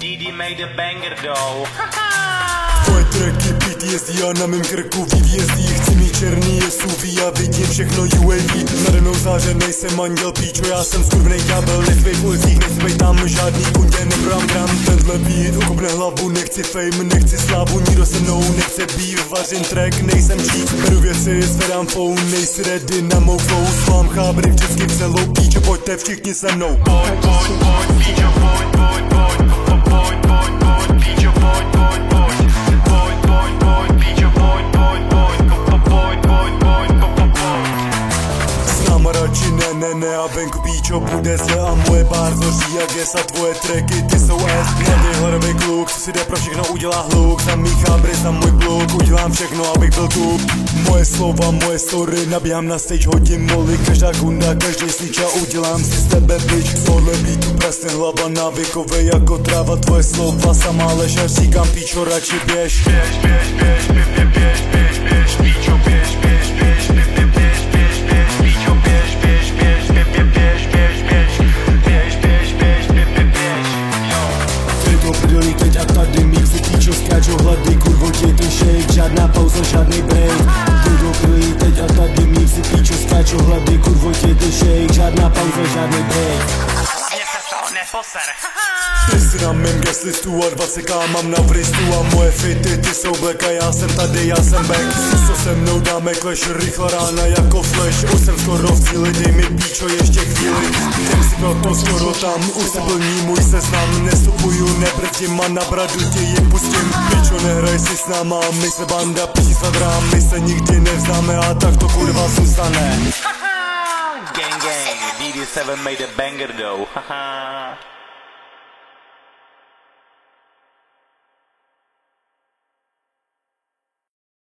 Didi made a banger though. Tvoje tracky, beat jezdí a na mým krku výjezdí. Chci mít černý SUV a vidím všechno UAV. Nade mnou záře nejsem anděl píčo, já jsem skurvnej ďábel. Nechci v ulicích, nechci tam žádný kundě, nebrám gram. Tenhle beat okopne hlavu, nechci fame, nechci slávu. Nikdo se mnou nechce beef, vařím track, nejsem cheat. Beru věci, zvedám phone, nejsi ready na mou flow. Svám chábry v českým celou píčo, pojďte všichni se mnou. Píčo, radši ne a venku píčo bude zle a moje bar zoří jak jest a tvoje tracky ty jsou S. Tady hledavý kluk, co si jde pro všechno udělá hluk. Za mý chábry, za můj bluk, udělám všechno, abych byl tu. Moje slova, moje story, nabíhám na stage, hodím moly. Každá kunda, každý slič a udělám si z tebe bitch. Tohle beatu prasne hlava návykovej jako tráva. Tvoje slova sama lež a říkám píčo, radši běž. píčo, teď a tady mít si píčo, skáčou hlady, kurvo ti to shake, žádná pauza, žádný break. Ty dobrý, teď a tady mít si píčo, skáčou hlady, kurvo ti to shake, žádná pauza, žádný break. Mě se z toho neposer. Ty jsi na mém guest listu a 20k mám na vristu. A moje fity, ty jsou black a já jsem tady, já jsem back. Co se mnou dáme clash, rychlá rána jako flash. Už jsem skoro v cíli, dej mi píčo ještě chvíli. Jdem si to skoro tam, už se plní můj seznam. Nestupuju, nebrzdím a na bradu tě ji pustím. Píčo, nehraj si s náma, my se banda píší svadrám. My se nikdy nevzdáme a tak to kurva zůstane. Gang gang, DD7 made a banger though.